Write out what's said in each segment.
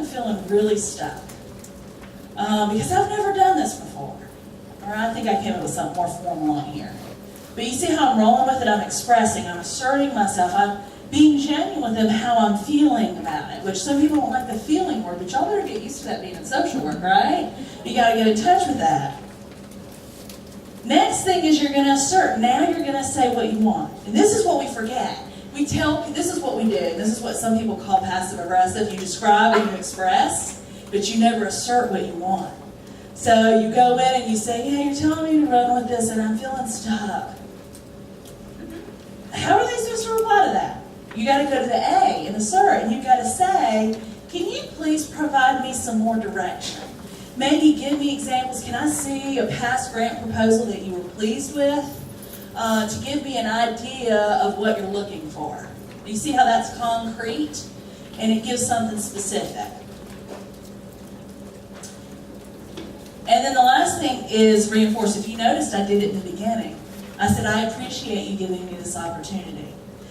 feeling really stuck. Because I've never done this before. Or I think I came up with something more formal on here. But you see how I'm rolling with it? I'm expressing, I'm asserting myself, I'm being genuine with them how I'm feeling about it, which some people don't like the feeling word, but y'all better get used to that being in social work, right? You gotta get in touch with that. Next thing is you're gonna assert. Now you're gonna say what you want. And this is what we forget. This is what we do. This is what some people call passive aggressive. You describe and you express, but you never assert what you want. So you go in and you say, yeah, you're telling me to run with this and I'm feeling stuck. How are they supposed to reply to that? You got to go to the A and assert, and you've got to say, can you please provide me some more direction? Maybe give me examples. Can I see a past grant proposal that you were pleased with to give me an idea of what you're looking for? Do you see how that's concrete? And it gives something specific. And then the last thing is reinforce. If you noticed, I did it in the beginning. I said, I appreciate you giving me this opportunity.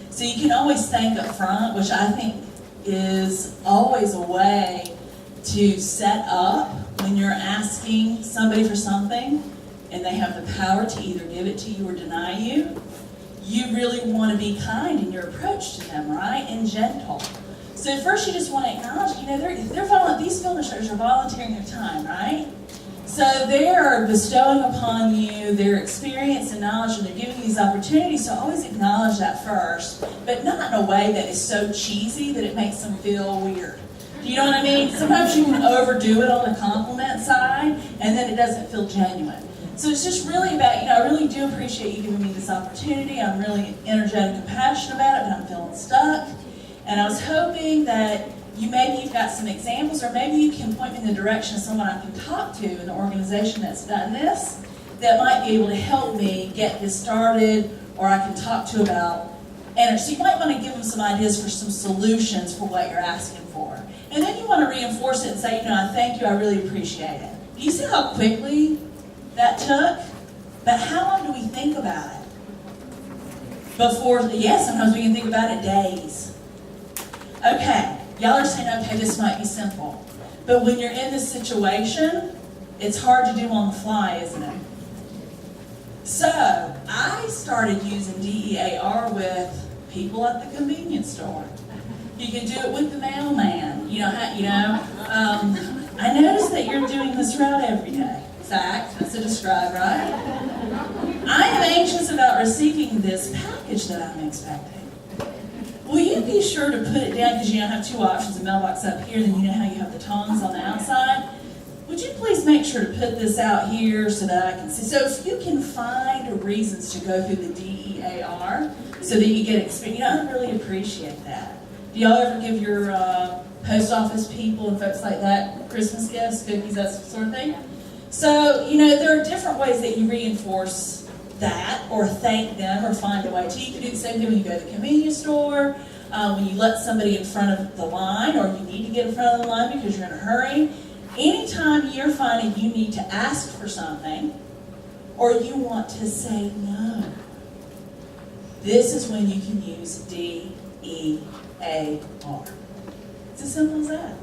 So you can always thank up front, which I think is always a way to set up when you're asking somebody for something and they have the power to either give it to you or deny you. You really want to be kind in your approach to them, right? And gentle. So first you just want to acknowledge, these field instructors are volunteering their time, right? So they are bestowing upon you their experience and knowledge, and they're giving you these opportunities, so always acknowledge that first, but not in a way that is so cheesy that it makes them feel weird. Do you know what I mean? Sometimes you can overdo it on the compliment side, and then it doesn't feel genuine. So it's just really about, I really do appreciate you giving me this opportunity. I'm really energetic and passionate about it, but I'm feeling stuck. And I was hoping that maybe you've got some examples, or maybe you can point me in the direction of someone I can talk to in the organization that's done this that might be able to help me get this started, or I can talk to about energy. So you might want to give them some ideas for some solutions for what you're asking for. And then you want to reinforce it and say, I thank you, I really appreciate it. Do you see how quickly that took? But how long do we think about it? Sometimes we can think about it days. Okay. Y'all are saying, okay, this might be simple. But when you're in this situation, it's hard to do on the fly, isn't it? So, I started using DEAR with people at the convenience store. You can do it with the mailman. I noticed that you're doing this route every day. Fact, that's a describe, right? I am anxious about receiving this package that I'm expecting. Will you be sure to put it down, because you have two options, a mailbox up here, then you know how you have the tongs on the outside. Would you please make sure to put this out here so that I can see? So if you can find reasons to go through the DEAR so that you get experience, I really appreciate that. Do y'all ever give your post office people and folks like that Christmas gifts, cookies, that sort of thing? So, there are different ways that you reinforce that, or thank them, or find a way to. You can do the same thing when you go to the convenience store, when you let somebody in front of the line, or you need to get in front of the line because you're in a hurry. Anytime you're finding you need to ask for something, or you want to say no, this is when you can use DEAR. It's as simple as that.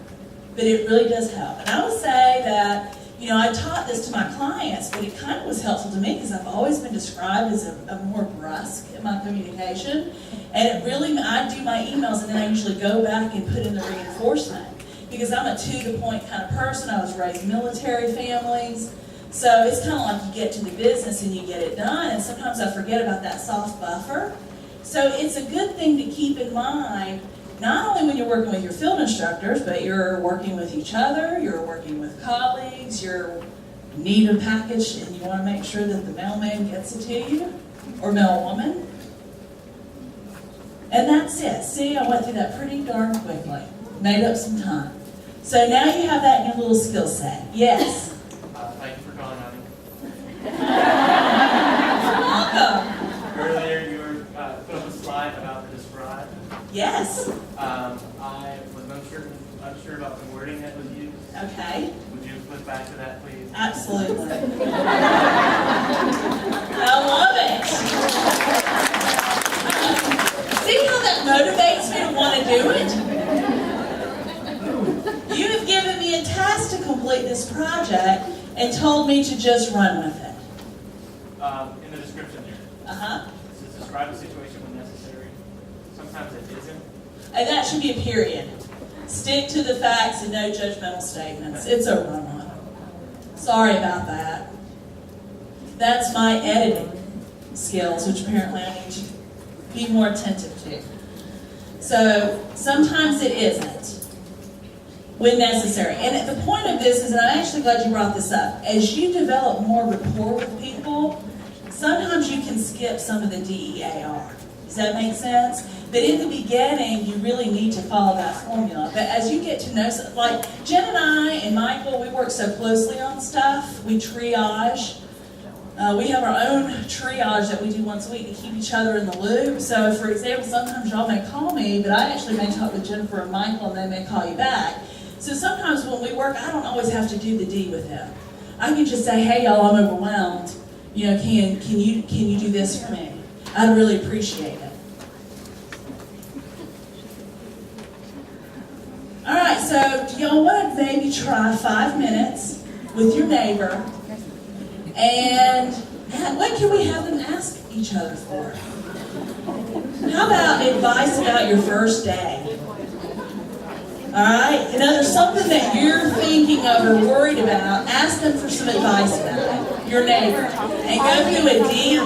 But it really does help. And I would say that I taught this to my clients, but it kind of was helpful to me because I've always been described as a more brusque in my communication. And it really, I do my emails and then I usually go back and put in the reinforcement. Because I'm a to-the-point kind of person. I was raised military families. So it's kind of like you get to the business and you get it done. And sometimes I forget about that soft buffer. So it's a good thing to keep in mind, not only when you're working with your field instructors, but you're working with each other, you're working with colleagues, you need a package and you want to make sure that the mailman gets it to you, or mailwoman. And that's it. See, I went through that pretty darn quickly. Made up some time. So now you have that in your little skill set. Yes? Thank you for calling on me. Welcome. Earlier you were put up a slide about the describe. Yes. I was unsure about the wording that was used. Okay. Would you flip back to that, please? Absolutely. I love it. See how that motivates me to want to do it? You have complete this project and told me to just run with it. In the description here, Uh-huh. it says describe the situation when necessary. Sometimes it isn't. And that should be a period. Stick to the facts and no judgmental statements. It's a run-on. Sorry about that. That's my editing skills, which apparently I need to be more attentive to. So sometimes it isn't when necessary. And the point of this is, and I'm actually glad you brought this up, as you develop more rapport with people, sometimes you can skip some of the DEAR. Does that make sense? But in the beginning, you really need to follow that formula. But as you get to know, like Jen and I and Michael, we work so closely on stuff. We triage. We have our own triage that we do once a week to keep each other in the loop. So, for example, sometimes y'all may call me, but I actually may talk with Jennifer and Michael, and they may call you back. So sometimes when we work, I don't always have to do the D with them. I can just say, hey, y'all, I'm overwhelmed. You know, can you do this for me? I'd really appreciate it. All right, so do y'all want to maybe try 5 minutes with your neighbor? And what can we have them ask each other for? How about advice about your first day? All right? You know, there's something that you're thinking of or worried about. Ask them for some advice about it, your neighbor. And go through a DEAR.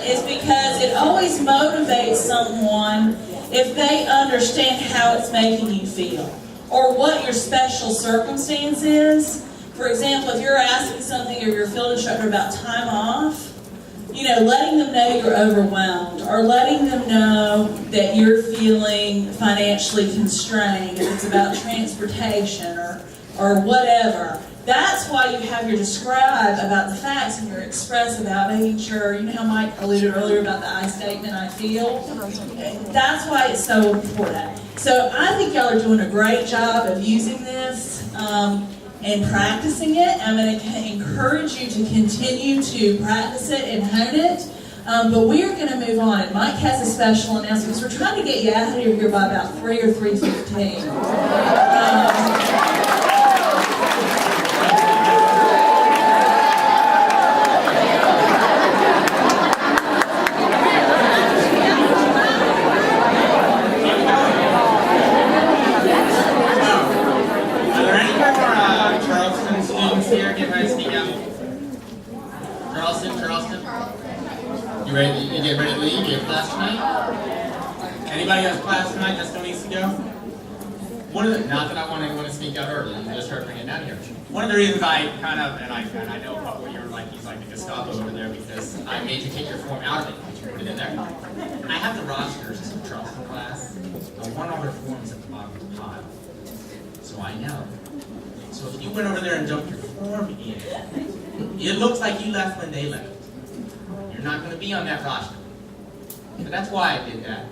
is because it always motivates someone if they understand how it's making you feel or what your special circumstance is. For example, if you're asking something or your field instructor about time off, you know, letting them know you're overwhelmed or letting them know that you're feeling financially constrained, if it's about transportation or whatever. That's why you have your describe about the facts and your express about making sure, you know how Mike alluded earlier about the I statement, I feel? That's why it's so important. So I think y'all are doing a great job of using this and practicing it. I'm going to encourage you to continue to practice it and hone it. But we are going to move on. And Mike has a special announcement because we're trying to get you out of here by about 3 or 3:15. Here, get ready to speak out. Charleston. You ready? You get ready to leave? You have class tonight? Anybody has class tonight that still needs to go? Not that I want anyone to speak out early. You just start bringing it down here. One of the reasons I kind of, and I know probably you're like, he's like the Gestapo over there because I made you take your form out of it and you put it in there. And I have the rosters to the Charleston class. I want all their forms at the bottom of the pile. So I know. So if you went over there and dumped your form in, it looks like you left when they left. You're not going to be on that roster. But that's why I did that.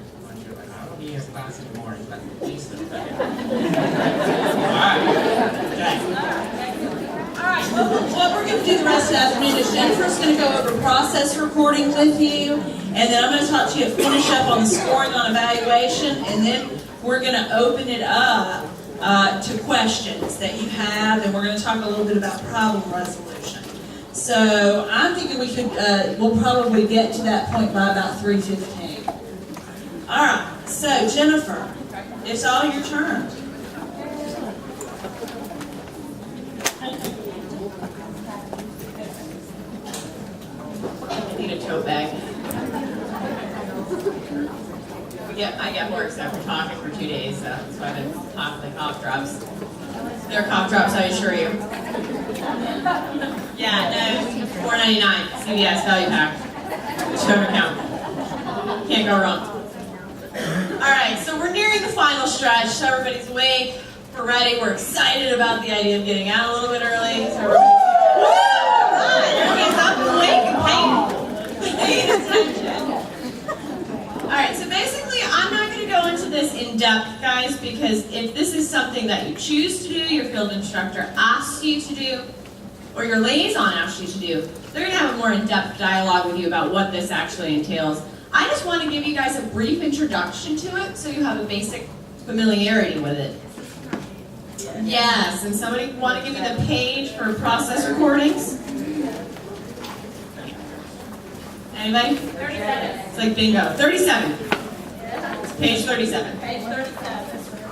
You're like, I don't need his class anymore. He's like, please don't. Alright. Okay. Alright, what we're going to do the rest of the afternoon is Jennifer's going to go over process recording with you, and then I'm going to talk to you and finish up on the scoring on evaluation, and then we're going to open it up to questions that you have, and we're going to talk a little bit about problem resolution. So I'm thinking we'll probably get to that point by about 3:15. All right, so Jennifer, it's all your turn. I need a tote bag. I get worse after talking for 2 days, so that's why I've been talking the cough drops. They're cough drops, I assure you. Yeah, no, $4.99, CVS value pack. Whichever count. Can't go wrong. Alright, so we're nearing the final stretch, so everybody's awake, we're ready, we're excited about the idea of getting out a little bit early, so everybody's up and awake and paying attention. Alright, so basically I'm not going to go into this in depth, guys, because if this is something that you choose to do, your field instructor asks you to do, or your liaison asks you to do, they're going to have a more in-depth dialogue with you about what this actually entails. I just want to give you guys a brief introduction to it so you have a basic familiarity with it. Yes, and somebody want to give me the page for process recordings? Anybody? 37. It's like bingo. 37. Page 37. Page 37.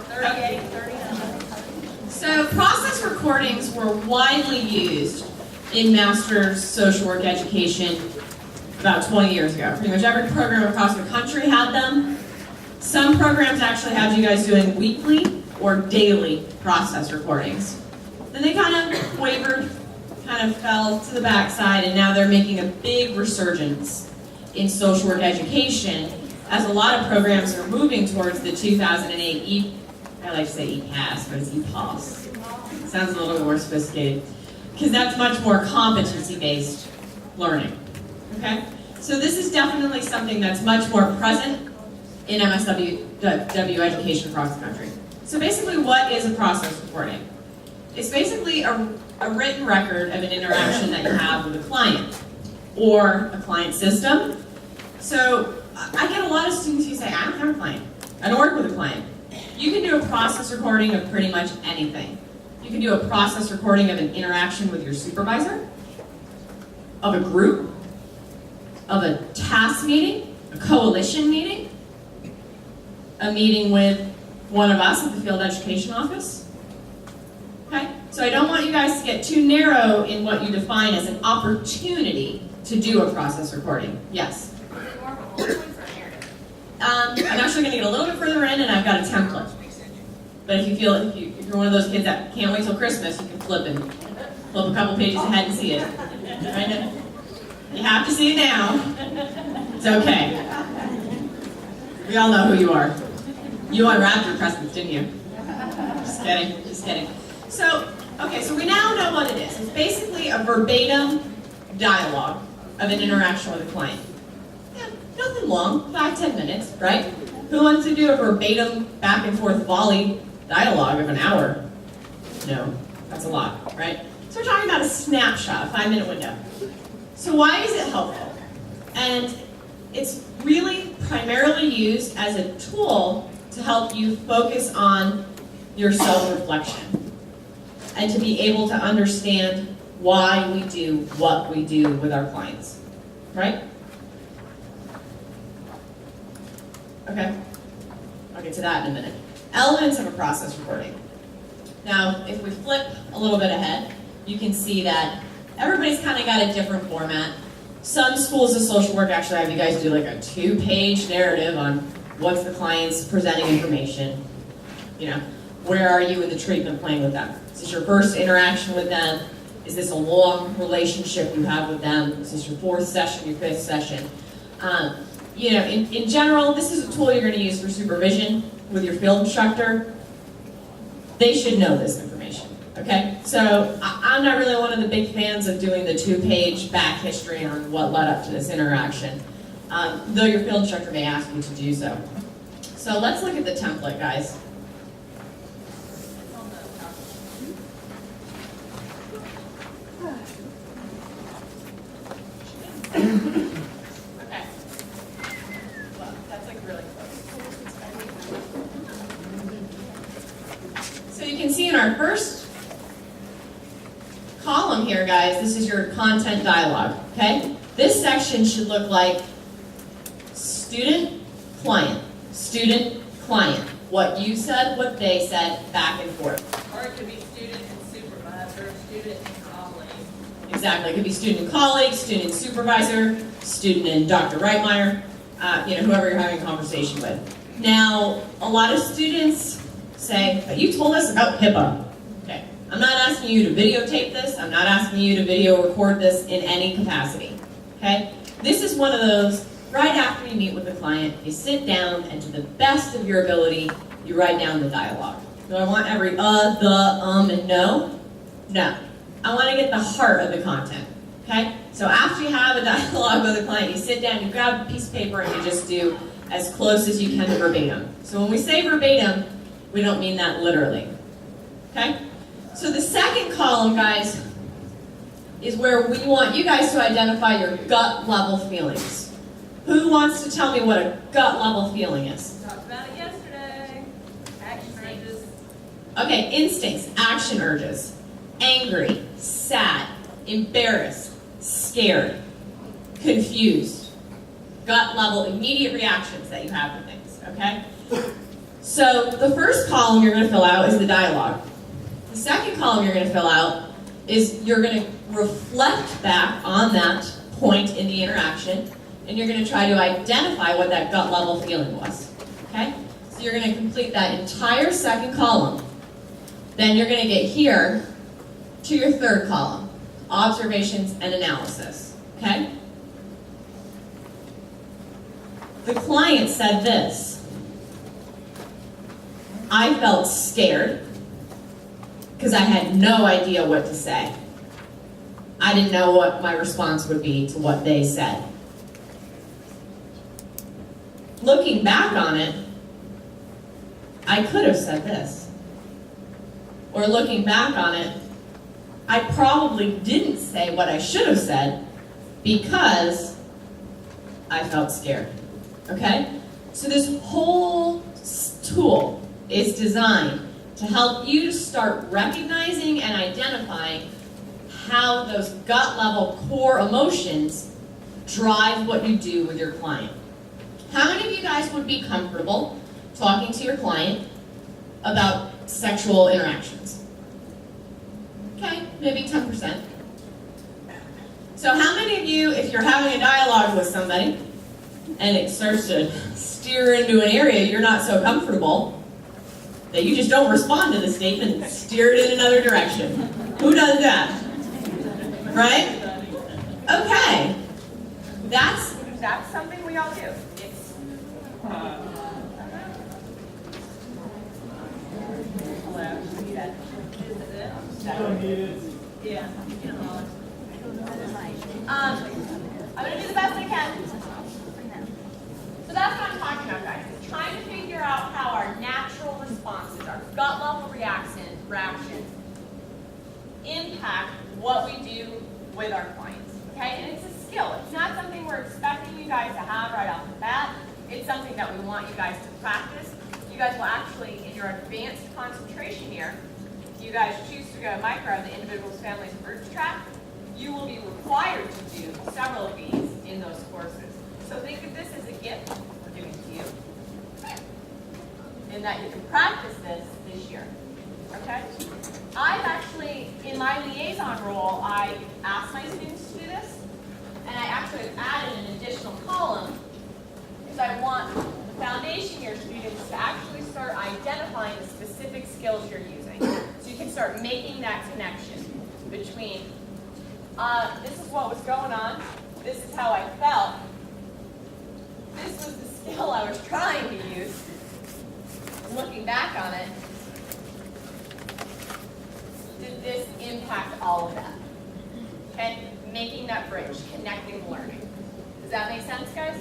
38, 39. So process recordings were widely used in master's social work education about 20 years ago. Pretty much every program across the country had them. Some programs actually had you guys doing weekly or daily process recordings. Then they kind of wavered, kind of fell to the backside, and now they're making a big resurgence in social work education as a lot of programs are moving towards the 2008 I like to say EPAS, but it's EPAS. Sounds a little more sophisticated, because that's much more competency-based learning. Okay? So this is definitely something that's much more present in MSW education across the country. So basically, what is a process recording? It's basically a written record of an interaction that you have with a client or a client system. So I get a lot of students who say, I don't have a client. I don't work with a client. You can do a process recording of pretty much anything. You can do a process recording of an interaction with your supervisor, of a group, of a task meeting, a coalition meeting, a meeting with one of us at the field education office. Okay? So I don't want you guys to get too narrow in what you define as an opportunity to do a process recording. Yes? I'm actually going to get a little bit further in, and I've got a template. But if you're one of those kids that can't wait till Christmas, you can flip a couple pages ahead and see it. Right? You have to see it now. It's okay. We all know who you are. You unwrapped your presents, didn't you? Just kidding. Just kidding. So we now know what it is. It's basically a verbatim dialogue of an interaction with a client. Yeah, nothing long, 5-10 minutes, right? Who wants to do a verbatim back and forth volley dialogue of an hour? No, that's a lot, right? So we're talking about a snapshot, a 5-minute window. So why is it helpful? And it's really primarily used as a tool to help you focus on your self-reflection and to be able to understand why we do what we do with our clients, right? Okay, I'll get to that in a minute. Elements of a process recording. Now, if we flip a little bit ahead, you can see that everybody's kind of got a different format. Some schools of social work actually have you guys do like a 2-page narrative on what's the client's presenting information. You know, where are you in the treatment plan with them? Is this your first interaction with them? Is this a long relationship you have with them? Is this your 4th session, your 5th session? You know, in general, this is a tool you're going to use for supervision with your field instructor. They should know this information, okay? So I'm not really one of the big fans of doing the 2-page back history on what led up to this interaction, though your field instructor may ask you to do so. So let's look at the template, guys. Okay. Well, that's like really close. So you can see in our first column here, guys, this is your content dialogue, okay? This section should look like student, client, what you said, what they said, back and forth. Or it could be student and supervisor, student and colleague. Exactly, it could be student and colleague, student and supervisor, student and Dr. Reitmeyer, you know, whoever you're having a conversation with. Now, a lot of students say, but you told us about HIPAA. Okay, I'm not asking you to videotape this, I'm not asking you to video record this in any capacity, okay? This is one of those, right after you meet with the client, you sit down and to the best of your ability, you write down the dialogue. Do I want every and no? No. I want to get the heart of the content, okay? So after you have a dialogue with a client, you sit down, you grab a piece of paper, and you just do as close as you can to verbatim. So when we say verbatim, we don't mean that literally, okay? So the second column, guys, is where we want you guys to identify your gut level feelings. Who wants to tell me what a gut level feeling is? Talked about it yesterday. Action urges. Okay, instincts, action urges. Angry, sad, embarrassed, scared, confused. Gut level, immediate reactions that you have to things, okay? So the first column you're going to fill out is the dialogue. The second column you're going to fill out is you're going to reflect back on that point in the interaction, and you're going to try to identify what that gut level feeling was, okay? So you're going to complete that entire second column. Then you're going to get here to your third column, observations and analysis, okay? The client said this: I felt scared because I had no idea what to say. I didn't know what my response would be to what they said. Looking back on it, I could have said this. Or looking back on it, I probably didn't say what I should have said because I felt scared, okay? So this whole tool is designed to help you to start recognizing and identifying how those gut level core emotions drive what you do with your client. How many of you guys would be comfortable talking to your client about sexual interactions? Okay, maybe 10%. So how many of you, if you're having a dialogue with somebody, and it starts to steer into an area you're not so comfortable, that you just don't respond to the statement and steer it in another direction. Who does that? Right? Okay. That's something we all do. It's hello. Yeah. I'm gonna do the best I can. So that's what I'm talking about, guys. It's trying to figure out how our natural responses, our gut level reactions, impact what we do with our clients. Okay? And it's a skill. It's not something we're expecting you guys to have right off the bat. It's something that we want you guys to practice. You guys will actually, in your advanced concentration year, if you guys choose to go micro, the individuals, families, and groups track, you will be required to do several of these in those courses. So think of this as a gift we're giving to you, and that you can practice this year. Okay? I've actually, in my liaison role, I asked my students to do this, and I actually added an additional column because I want the foundation year students to actually start identifying the specific skills you're using. So you can start making that connection between, this is what was going on, this is how I felt, this was the skill I was trying to use, looking back on it, did this impact all of that? Okay, making that bridge, connecting learning. Does that make sense, guys?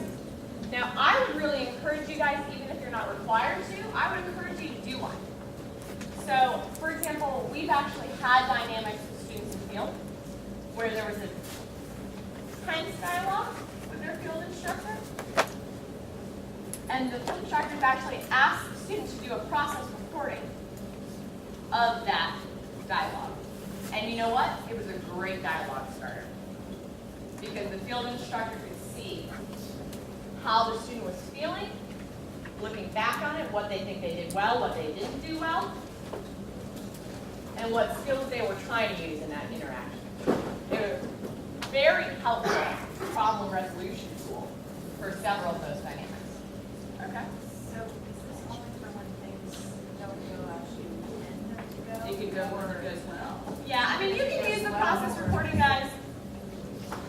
Now, I would really encourage you guys, even if you're not required to, I would encourage you to do one. So, for example, we've actually had dynamics with students in field where there was a tense dialogue with their field instructor, and the field instructors actually asked the students to do a process recording of that dialogue. And you know what? It was a great dialogue starter because the field instructor could see how the student was feeling, looking back on it, what they think they did well, what they didn't do well, and what skills they were trying to use in that interaction. They were very helpful problem resolution tool for several of those dynamics. Okay? So is this only for when things don't go as you intend them to go? It could go where it goes well. Yeah, I mean, you can use the process recording, guys.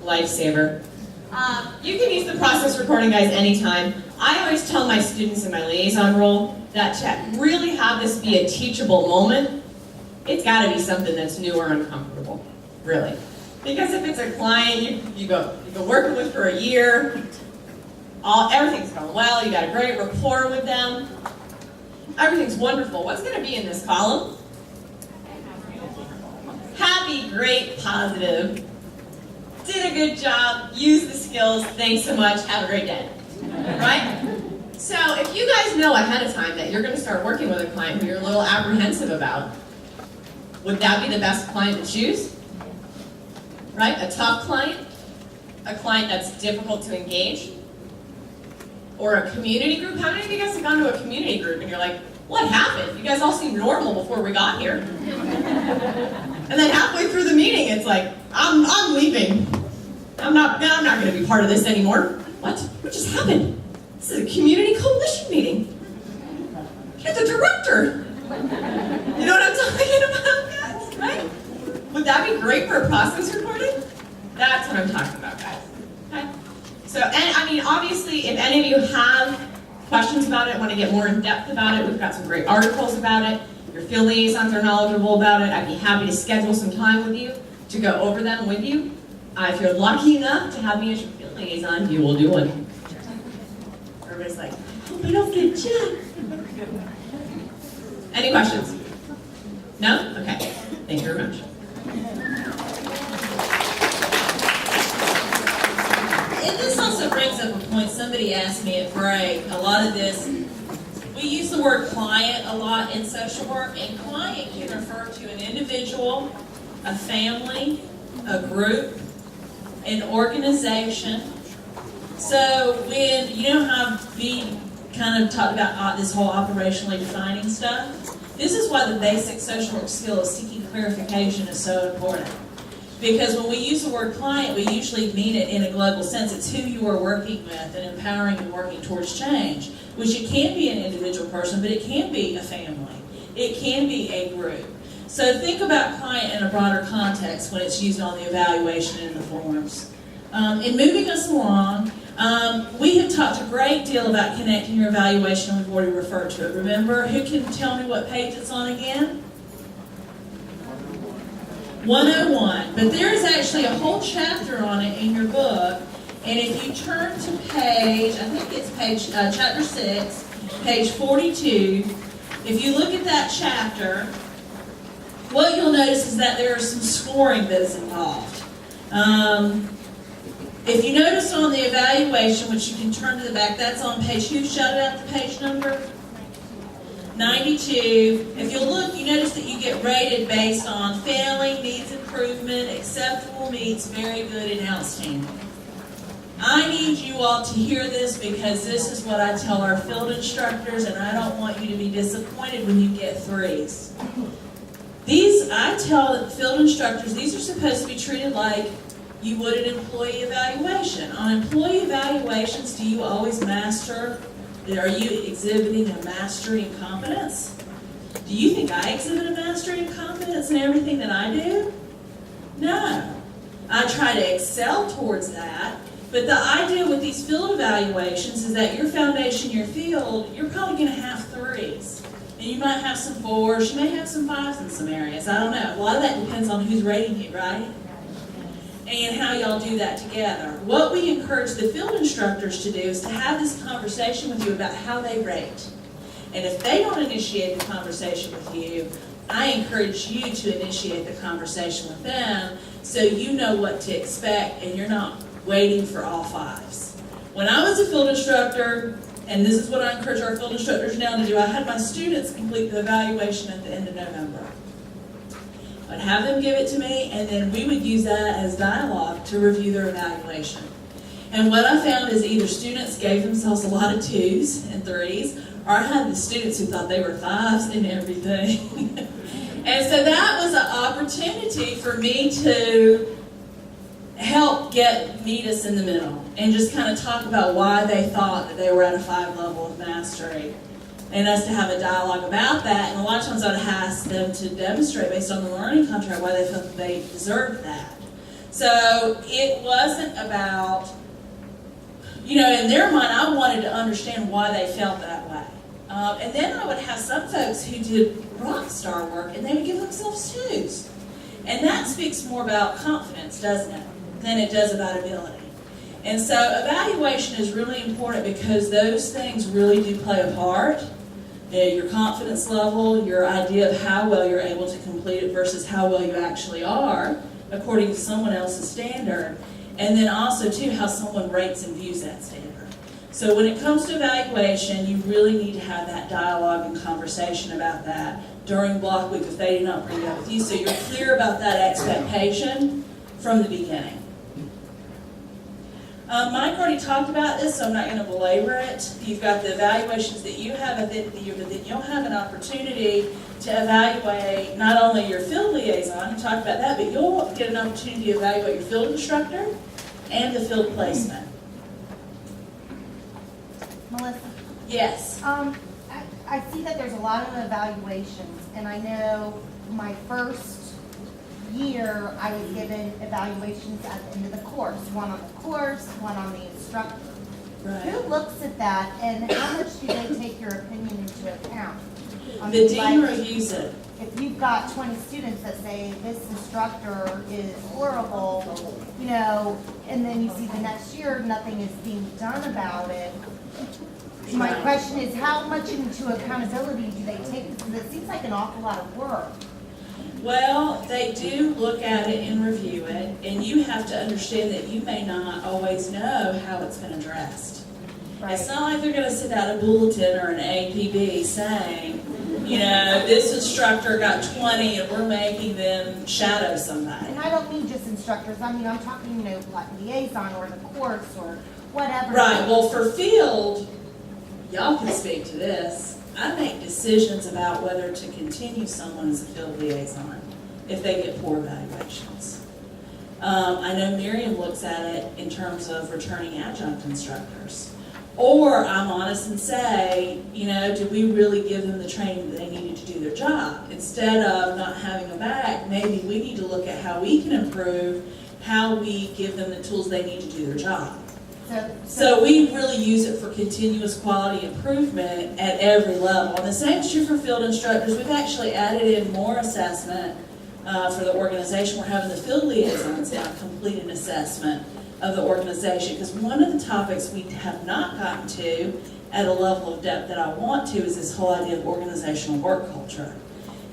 lifesaver. You can use the process recording, guys, anytime. I always tell my students in my liaison role that to really have this be a teachable moment, it's got to be something that's new or uncomfortable, really. Because if it's a client you've been working with for a year, everything's going well, you got a great rapport with them, everything's wonderful. What's going to be in this column? Happy, great, positive. Did a good job, use the skills, thanks so much, have a great day. Right? So if you guys know ahead of time that you're going to start working with a client who you're a little apprehensive about, would that be the best client to choose? Right? A tough client? A client that's difficult to engage? Or a community group? How many of you guys have gone to a community group and you're like, what happened? You guys all seemed normal before we got here. And then halfway through the meeting, it's like, I'm leaving. I'm not going to be part of this anymore. What? What just happened? This is a community coalition meeting. You're the director. You know what I'm talking about, guys? Right? Would that be great for a process recording? That's what I'm talking about, guys. Okay? So, and I mean, obviously, if any of you have questions about it, want to get more in depth about it, we've got some great articles about it. Your field liaisons are knowledgeable about it. I'd be happy to schedule some time with you to go over them with you. If you're lucky enough to have me as your field liaison, you will do one. Everybody's like, I hope I don't get checked. Any questions? No? Okay. Thank you very much. And this also brings up a point somebody asked me at break. A lot of this, we use the word client a lot in social work, and client can refer to an individual, a family, a group, an organization. So when, you know how we kind of talked about this whole operationally defining stuff? This is why the basic social work skill of seeking clarification is so important. Because when we use the word client, we usually mean it in a global sense. It's who you are working with and empowering and working towards change, which it can be an individual person, but it can be a family. It can be a group. So think about client in a broader context when it's used on the evaluation and the forms. In moving us along, we have talked a great deal about connecting your evaluation. We've already referred to it. Remember, who can tell me what page it's on again? 101. But there is actually a whole chapter on it in your book. And if you turn to page, I think it's page, chapter 6, page 42, if you look at that chapter, what you'll notice is that there is some scoring that is involved. If you notice on the evaluation, which you can turn to the back, that's on page, who shouted out the page number? 92. If you'll look, you notice that you get rated based on failing, needs improvement, acceptable, meets, very good, and outstanding. I need you all to hear this because this is what I tell our field instructors, and I don't want you to be disappointed when you get 3s. I tell field instructors, these are supposed to be treated like you would an employee evaluation. On employee evaluations, do you always master? Are you exhibiting a mastery and competence? Do you think I exhibit a mastery and competence in everything that I do? No. I try to excel towards that, but the idea with these field evaluations is that your foundation, your field, you're probably going to have 3s. And you might have some 4s, you may have some 5s in some areas. I don't know. A lot of that depends on who's rating you, right? And how y'all do that together. What we encourage the field instructors to do is to have this conversation with you about how they rate. And if they don't initiate the conversation with you, I encourage you to initiate the conversation with them so you know what to expect and you're not waiting for all 5s. When I was a field instructor, and this is what I encourage our field instructors now to do, I had my students complete the evaluation at the end of November. I'd have them give it to me, and then we would use that as dialogue to review their evaluation. And what I found is either students gave themselves a lot of 2s and 3s, or I had the students who thought they were 5s and everything. And so that was an opportunity for me to help meet us in the middle and just kind of talk about why they thought that they were at a 5 level of mastery. And us to have a dialogue about that, and a lot of times I'd ask them to demonstrate based on the learning contract why they felt that they deserved that. So it wasn't about, in their mind, I wanted to understand why they felt that way. And then I would have some folks who did rock star work, and they would give themselves 2s. And that speaks more about confidence, doesn't it, than it does about ability. And so evaluation is really important because those things really do play a part. Your confidence level, your idea of how well you're able to complete it versus how well you actually are, according to someone else's standard. And then also, too, how someone rates and views that standard. So when it comes to evaluation, you really need to have that dialogue and conversation about that during block week if they do not bring it up with you. So you're clear about that expectation from the beginning. Mike already talked about this, so I'm not going to belabor it. You've got the evaluations that you have at the end of the year, but then you'll have an opportunity to evaluate not only your field liaison, you talked about that, but you'll get an opportunity to evaluate your field instructor and the field placement. Melissa? Yes. I see that there's a lot of evaluations, and I know my first year I was given evaluations at the end of the course, one on the course, one on the instructor. Right. Who looks at that, and how much do they take your opinion into account? The dean reviews it. If you've got 20 students that say this instructor is horrible, and then you see the next year nothing is being done about it. My question is, how much into accountability do they take? Because it seems like an awful lot of work. Well, they do look at it and review it, and you have to understand that you may not always know how it's been addressed. Right. It's not like they're going to send out a bulletin or an APB saying, this instructor got 20 and we're making them shadow somebody. And I don't mean just instructors. I mean, I'm talking, like liaison or the course or whatever. Right. Well, for field, y'all can speak to this. I make decisions about whether to continue someone as a field liaison if they get poor evaluations. I know Miriam looks at it in terms of returning adjunct instructors. Or I'm honest and say, did we really give them the training that they needed to do their job? Instead of not having them back, maybe we need to look at how we can improve, how we give them the tools they need to do their job. So we really use it for continuous quality improvement at every level. And the same is true for field instructors. We've actually added in more assessment for the organization. We're having the field liaisons now complete an assessment of the organization, because one of the topics we have not gotten to at a level of depth that I want to is this whole idea of organizational work culture.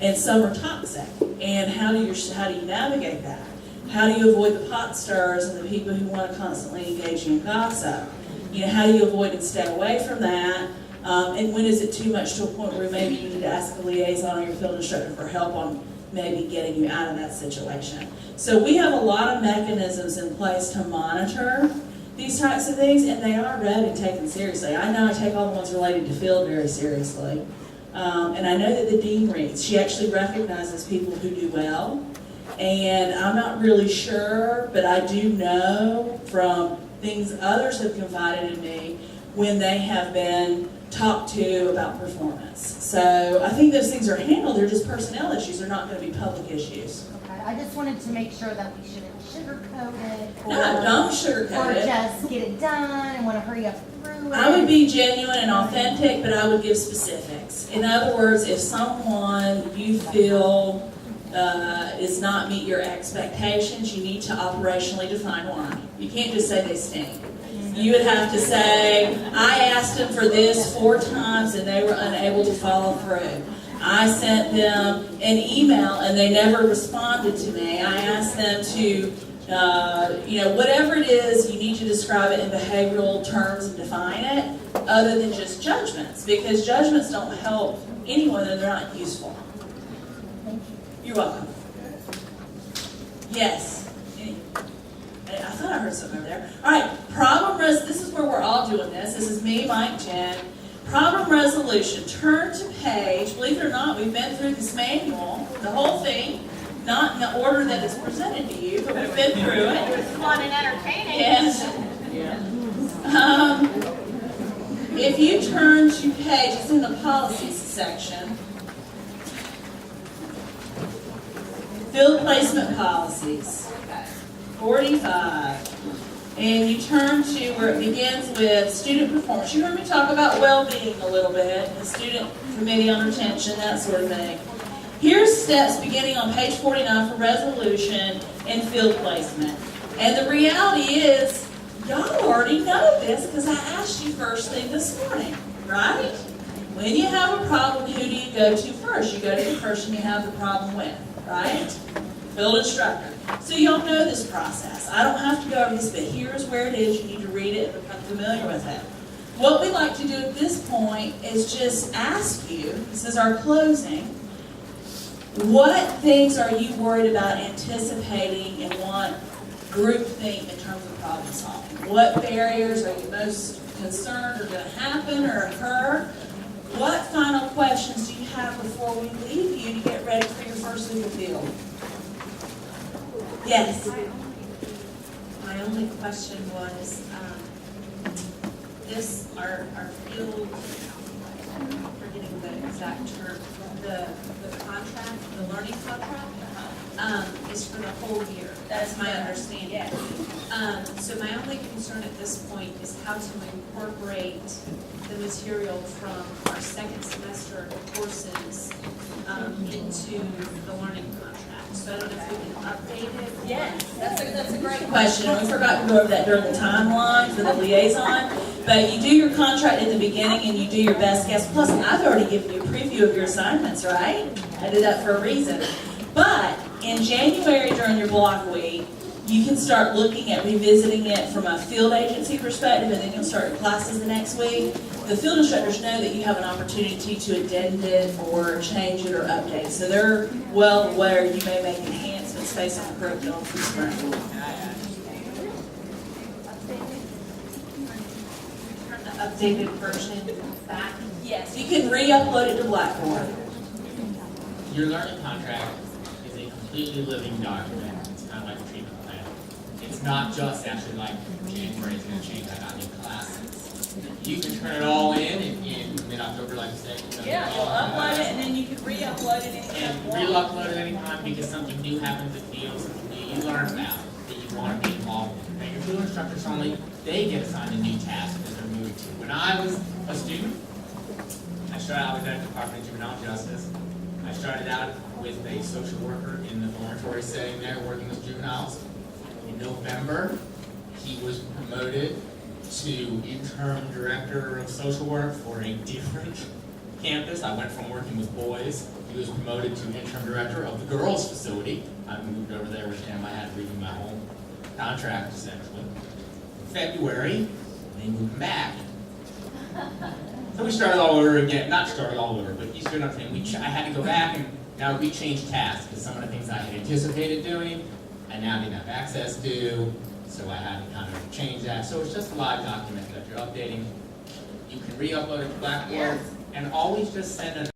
And some are toxic. And how do you navigate that? How do you avoid the pot stirrers and the people who want to constantly engage you in gossip? How do you avoid and stay away from that? And when is it too much to a point where maybe you need to ask a liaison or your field instructor for help on maybe getting you out of that situation? So we have a lot of mechanisms in place to monitor these types of things, and they are read and taken seriously. I know I take all the ones related to field very seriously. And I know that the dean reads. She actually recognizes people who do well. And I'm not really sure, but I do know from things others have confided in me when they have been talked to about performance. So I think those things are handled. They're just personnel issues. They're not going to be public issues. Okay, I just wanted to make sure that we shouldn't sugarcoat it. Or, No, don't sugarcoat or it. just get it done and want to hurry up through it. I would be genuine and authentic, but I would give specifics. In other words, if someone you feel does not meet your expectations, you need to operationally define why. You can't just say they stink. You would have to say, I asked them for this 4 times and they were unable to follow through. I sent them an email and they never responded to me. I asked them to, whatever it is, you need to describe it in behavioral terms and define it, other than just judgments, because judgments don't help anyone and they're not useful. You're welcome. Yes. I thought I heard something over there. All right, this is where we're all doing this. This is me, Mike, Jen. Problem resolution. Turn to page. Believe it or not, we've been through this manual, the whole thing, not in the order that it's presented to you, but we've been through it. It was fun and entertaining. Yes. If you turn to page, it's in the policies section. Field placement policies, 45. And you turn to where it begins with student performance. You heard me talk about well-being a little bit, the student committee on retention, that sort of thing. Here's steps beginning on page 49 for resolution and field placement. And the reality is, y'all already know this because I asked you first thing this morning, right? When you have a problem, who do you go to first? You go to the person you have the problem with, right? Field instructor. So y'all know this process. I don't have to go over this, but here's where it is. You need to read it and become familiar with it. What we like to do at this point is just ask you, this is our closing, what things are you worried about anticipating and want groupthink in terms of problem solving? What barriers are you most concerned are going to happen or occur? What final questions do you have before we leave you to get ready for your first week of field? Yes. My only question was, our field, I'm forgetting the exact term, the contract, the learning contract, is for the whole year. That's my understanding. Yes. So my only concern at this point is how to incorporate the material from our second semester courses into the learning contract. So I don't know if we can update it. Yes, that's a great Question. We forgot to go over that during the timeline for the liaison, but you do your contract in the beginning and you do your best guess. Plus, I've already given you a preview of your assignments, right? I did that for a reason. But in January during your block week, you can start looking at revisiting it from a field agency perspective, and then you'll start your classes the next week. The field instructors know that you have an opportunity to addend it or change it or update. So they're well aware you may make enhancements based on the curriculum for spring. Turn the updated version back. Yes, you can re-upload it to Blackboard. Your learning contract is a completely living document. It's kind of like a treatment plan. not just actually like January is going to change, I got new classes. You can turn it all in mid-October, like you said. Yeah, you'll upload it and then you can re-upload it anytime And you want. re-upload it anytime because something new happens at the field, something new you learn about that you want to be involved in. Now, your field instructors only, they get assigned a new task that they're moved to. When I was a student, I was at the Department of Juvenile Justice. I started out with a social worker in the dormitory setting there working with juveniles. In November, he was promoted to interim director of social work for a different campus. I went from working with boys. He was promoted to interim director of the girls' facility. I moved over there with him. I had to redo my whole contract essentially. In February, they moved him back. So we started all over again. Not started all over, but you see what I'm saying. I had to go back and now we changed tasks because some of the things I had anticipated doing, I now didn't have access to. So I had to kind of change that. So it's just a live document that you're updating. You can re-upload it to Blackboard and always just send an